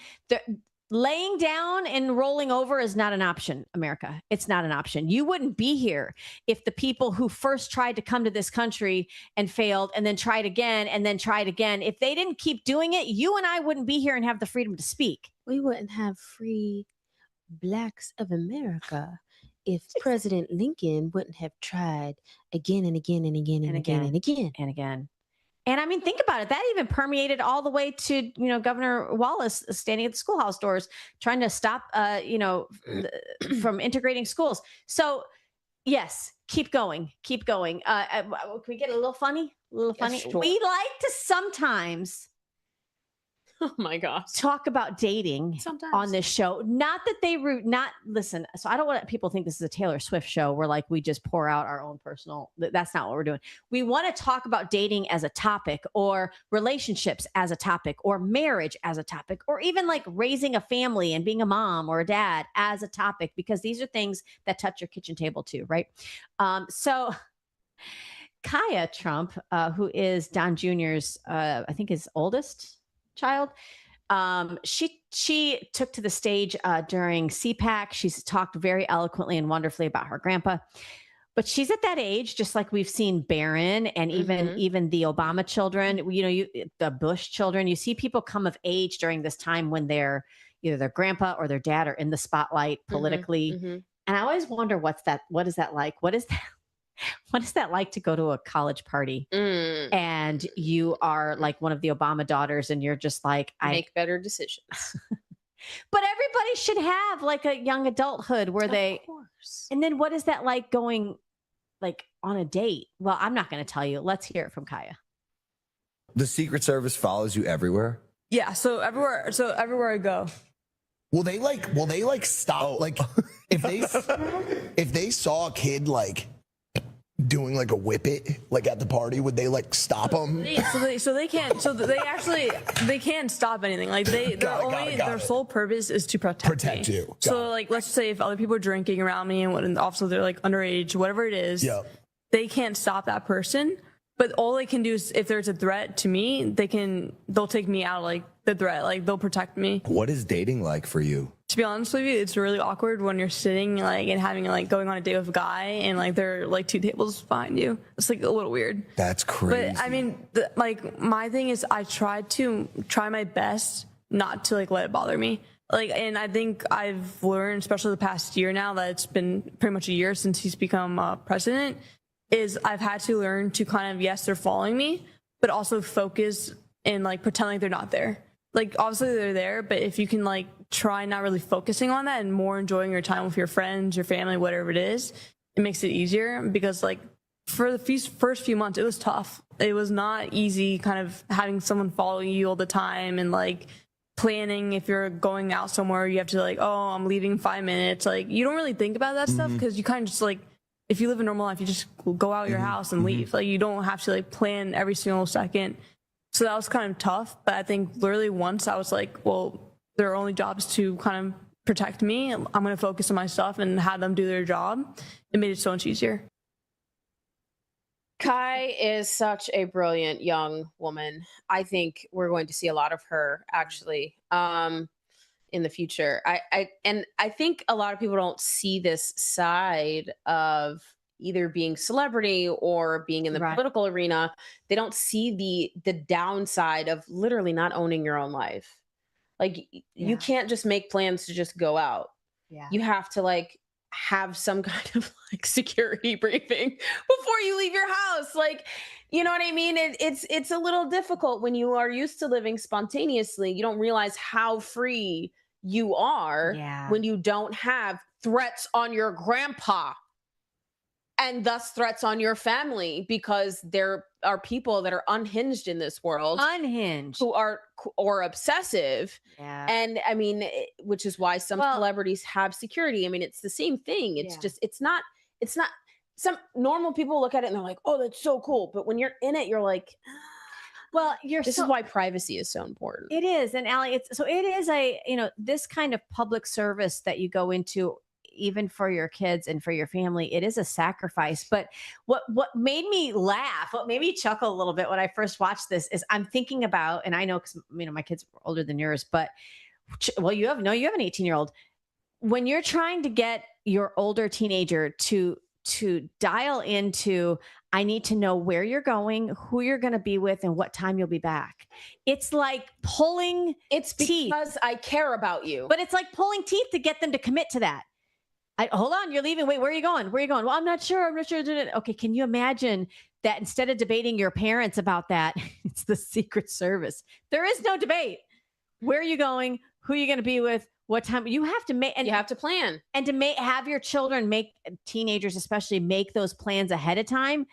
Laying down and rolling over is not an option, America. It's not an option. You wouldn't be here if the people who first tried to come to this country and failed and then tried again and then tried again, if they didn't keep doing it, you and I wouldn't be here and have the freedom to speak. We wouldn't have free Blacks of America if President Lincoln wouldn't have tried again and again and again and again and again and again. And I mean, think about it. That even permeated all the way to, Governor Wallace standing at the schoolhouse doors, trying to stop, from integrating schools. So yes, keep going. Can we get a little funny? Yes, sure. We like to sometimes, oh my gosh, talk about dating on this show. Not that listen. So I don't want people to think this is a Taylor Swift show where like we just pour out our own personal. That's not what we're doing. We want to talk about dating as a topic, or relationships as a topic, or marriage as a topic, or even like raising a family and being a mom or a dad as a topic, because these are things that touch your kitchen table too, right? So Kaya Trump, who is Don Jr.'s, I think his oldest child, she took to the stage during CPAC. She's talked very eloquently and wonderfully about her grandpa, but she's at that age, just like we've seen Barron and even the Obama children, the Bush children. You see people come of age during this time when they're either their grandpa or their dad are in the spotlight politically. And I always wonder, what is that like? What is that like to go to a college party and you are like one of the Obama daughters and you're just like, I make better decisions. But everybody should have like a young adulthood where of course. And then what is that like going like on a date? Well, I'm not going to tell you. Let's hear it from Kaya. The Secret Service follows you everywhere? Yeah, so everywhere I go. Will they stop? Like if they saw a kid like doing like a whip it like at the party, would they like stop them? They can't stop anything. Like their sole purpose is to protect me. You. So like let's say if other people are drinking around me and also they're like underage, whatever it is, they can't stop that person. But all they can do is if there's a threat to me, they'll take me out like the threat, like they'll protect me. What is dating like for you? To be honest with you, it's really awkward when you're sitting like and having like going on a date with a guy and like they're like 2 tables behind you. It's like a little weird. That's crazy. But I mean, my thing is I try my best not to like let it bother me. Like, and I think I've learned, especially the past year now that it's been pretty much a year since he's become president, is I've had to learn to kind of, yes, they're following me, but also focus and like pretend like they're not there. Like obviously they're there, but if you can like try not really focusing on that and more enjoying your time with your friends, your family, whatever it is, it makes it easier. Because like for the first few months, it was tough. It was not easy kind of having someone following you all the time and like planning if you're going out somewhere, you have to like, oh, I'm leaving in 5 minutes. Like you don't really think about that stuff because you kind of just like, if you live a normal life, you just go out your house and leave. Like you don't have to like plan every single second. So that was kind of tough. But I think literally once I was like, well, their only job is to kind of protect me. I'm going to focus on my stuff and have them do their job. It made it so much easier. Kai is such a brilliant young woman. I think we're going to see a lot of her actually in the future. I think a lot of people don't see this side of either being celebrity or being in the political arena. They don't see the downside of literally not owning your own life. Like you can't just make plans to just go out. Yeah. You have to like have some kind of like security briefing before you leave your house. Like, you know what I mean? It's a little difficult when you are used to living spontaneously. You don't realize how free you are Yeah. when you don't have threats on your grandpa and thus threats on your family, because there are people that are unhinged in this world, Unhinged, who are or obsessive. Yeah. And I mean, which is why some celebrities have security. I mean, it's the same thing. It's just, it's not, some normal people look at it and they're like, oh, that's so cool. But when you're in it, you're like, well, this is why privacy is so important. It is. And Allie, it is a, this kind of public service that you go into, even for your kids and for your family, it is a sacrifice. But what made me laugh, what made me chuckle a little bit when I first watched this is I'm thinking about, and I know, because my kids are older than yours, but you have an 18-year-old. When you're trying to get your older teenager to dial into, I need to know where you're going, who you're going to be with, and what time you'll be back. It's like pulling teeth. Because I care about you. But it's like pulling teeth to get them to commit to that. Hold on, you're leaving. Wait, where are you going? Where are you going? Well, I'm not sure. Okay, can you imagine that instead of debating your parents about that, it's the Secret Service? There is no debate. Where are you going? Who are you going to be with? What time? You have to make, and you have to plan, and to have your children, teenagers especially, make those plans ahead of time.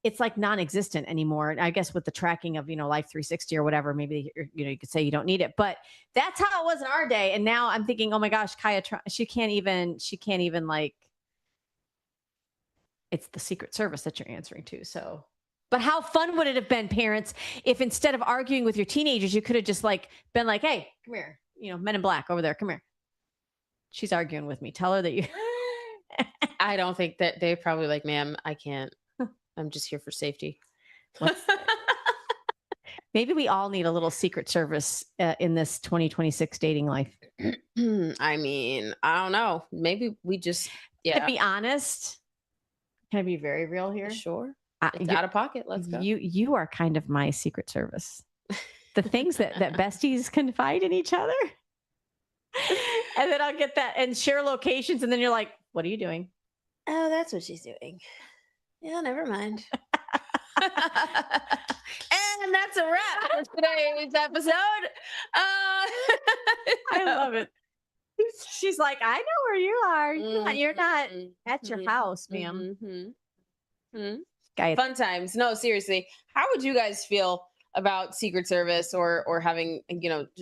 It's like non-existent anymore. And I guess with the tracking of, Life 360 or whatever, maybe, you could say you don't need it, but that's how it was in our day. And now I'm thinking, oh my gosh, Kaya, she can't even like, it's the Secret Service that you're answering to. So, but how fun would it have been, parents, if instead of arguing with your teenagers, you could have just been like, hey, come here, Men in Black over there. Come here. She's arguing with me. Tell her that you, I don't think that they probably like, ma'am, I can't. I'm just here for safety. Maybe we all need a little Secret Service in this 2026 dating life. I mean, I don't know. Maybe we just, To be honest, can I be very real here? Sure. It's out of pocket. Let's go. You are kind of my Secret Service. The things that besties confide in each other. And then I'll get that and share locations. And then you're like, what are you doing? Oh, that's what she's doing. Yeah, never mind. And that's a wrap for today's episode. I love it. She's like, I know where you are. You're not at your house, ma'am. Fun times. No, seriously. How would you guys feel about Secret Service or having,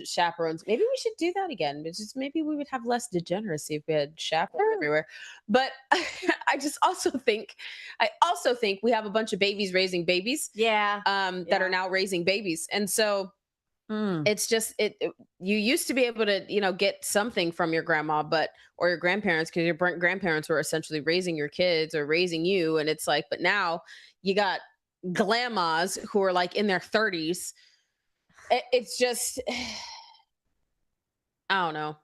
chaperones? Maybe we should do that again. It's just, maybe we would have less degeneracy if we had chaperones everywhere. But I also think we have a bunch of babies raising babies. That are now raising babies. And so it's just, you used to be able to, get something from your grandma, or your grandparents, because your grandparents were essentially raising your kids or raising you. And it's like, but now you got grandmas who are like in their 30s. It's just, I don't know.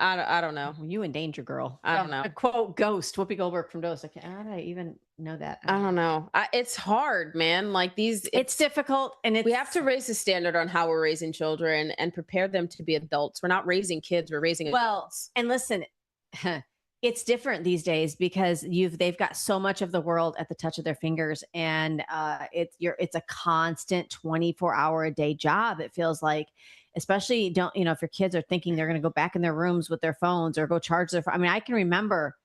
I don't know. You in danger, girl. I don't know. A quote Ghost, Whoopi Goldberg from Ghost. How did I even know that? I don't know. It's hard, man. Like it's difficult, and we have to raise the standard on how we're raising children and prepare them to be adults. We're not raising kids. We're raising adults. And listen, it's different these days because they've got so much of the world at the touch of their fingers, and it's a constant 24-hour-a-day job. It feels like. Especially if your kids are thinking they're going to go back in their rooms with their phones or go charge their phone. I mean, I can remember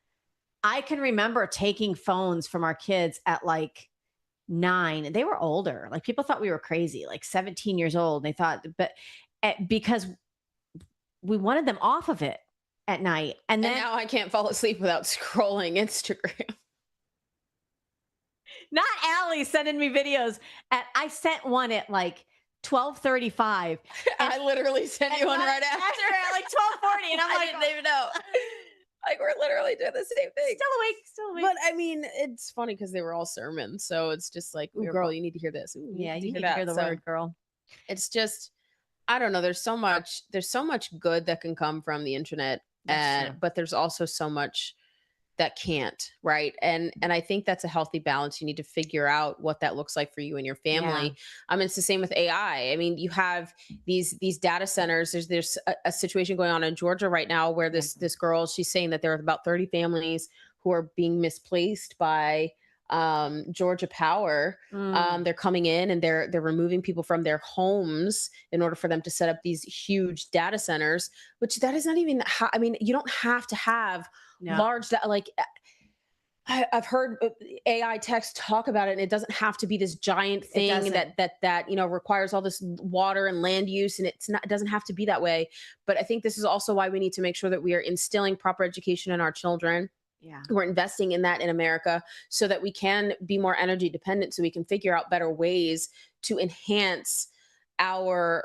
taking phones from our kids at like 9. They were older. Like people thought we were crazy, like 17 years old. They thought, because we wanted them off of it at night. And then now I can't fall asleep without scrolling Instagram. Not Allie sending me videos I sent one at like 12:35. I literally sent you one right after like 12:40, and I'm like, I didn't even know. Like we're literally doing the same thing. Still awake. But I mean, it's funny because they were all sermons, so it's just like, ooh, girl, you need to hear this. Ooh, you need to hear the word, girl. It's just, I don't know. There's so much good that can come from the internet, but there's also so much that can't, right? And I think that's a healthy balance. You need to figure out what that looks like for you and your family. It's the same with AI. I mean, you have these data centers. There's a situation going on in Georgia right now where this girl, she's saying that there are about 30 families who are being misplaced by Georgia Power. They're coming in and they're removing people from their homes in order for them to set up these huge data centers, which that is not even, I mean, you don't have to have large, like, I've heard AI techs talk about it, and it doesn't have to be this giant thing that you know requires all this water and land use, and it doesn't have to be that way. But I think this is also why we need to make sure that we are instilling proper education in our children. Yeah. We're investing in that in America so that we can be more energy dependent, so we can figure out better ways to enhance our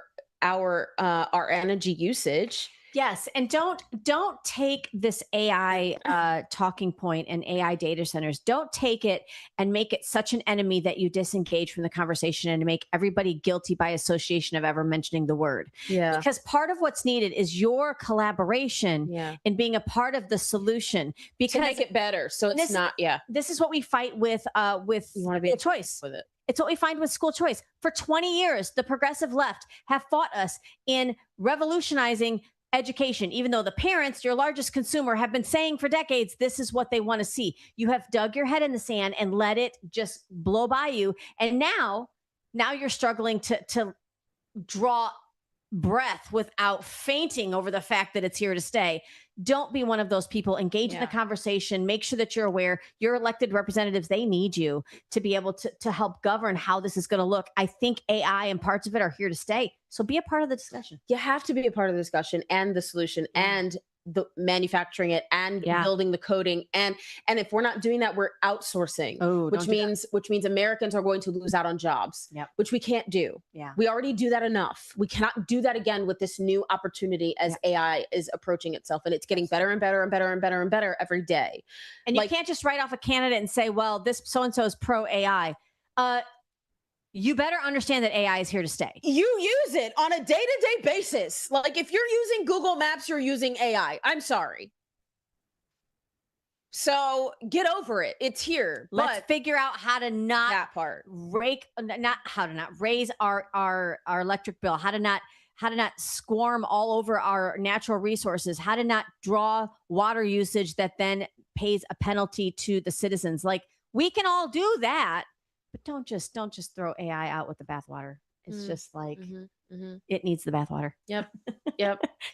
energy usage. Yes, and don't take this AI talking point and AI data centers. Don't take it and make it such an enemy that you disengage from the conversation and make everybody guilty by association of ever mentioning the word. Yeah. Because part of what's needed is your collaboration and being a part of the solution. Because to make it better, so it's not. Yeah. This is what we fight with You want to be school choice with it. It's what we find with school choice. For 20 years, the progressive left have fought us in revolutionizing education, even though the parents, your largest consumer, have been saying for decades, this is what they want to see. You have dug your head in the sand and let it just blow by you. And now you're struggling to draw breath without fainting over the fact that it's here to stay. Don't be one of those people. Engage in the conversation. Make sure that you're aware. Your elected representatives, they need you to be able to help govern how this is going to look. I think AI and parts of it are here to stay. So be a part of the discussion. You have to be a part of the discussion and the solution and the manufacturing it and building the coding. And if we're not doing that, we're outsourcing, which means Americans are going to lose out on jobs, which we can't do. Yeah. We already do that enough. We cannot do that again with this new opportunity as AI is approaching itself, and it's getting better and better and better and better and better every day. And you can't just write off a candidate and say, well, this so-and-so is pro AI. You better understand that AI is here to stay. You use it on a day-to-day basis. Like if you're using Google Maps, you're using AI. I'm sorry. So get over it. It's here. Let's figure out how to not that part. Raise our electric bill, how to not squirm all over our natural resources, how to not draw water usage that then pays a penalty to the citizens. Like we can all do that. But don't just throw AI out with the bathwater. It's just like it needs the bathwater. Yep.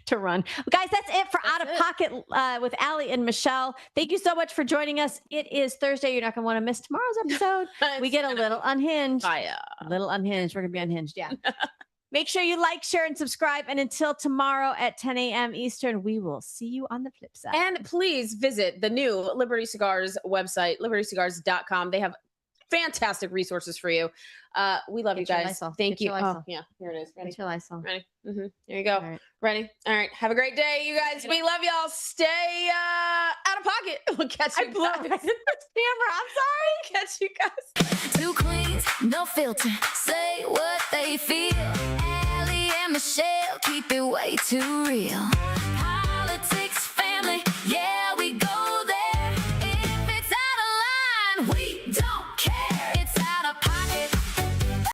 To run. Well, guys, that's it for Out of Pocket with Allie and Michelle. Thank you so much for joining us. It is Thursday. You're not going to want to miss tomorrow's episode. We get a little unhinged. A little unhinged. We're going to be unhinged. Yeah. Make sure you like, share, and subscribe. And until tomorrow at 10 a.m. Eastern, we will see you on the flip side. And please visit the new Liberty Cigars website, libertycigars.com. They have fantastic resources for you. We love you guys. Thank you. Oh, yeah, here it is. Ready? Get your Lysol. Ready? Here you go. Right. Ready? All right. Have a great day, you guys. We love y'all. Stay out of pocket. We'll catch you guys. Camera. I'm sorry. Catch you guys. Two queens, no filter. Say what they feel. Allie and Michelle keep it way too real. Politics, family, yeah, we go there. If it's out of line, we don't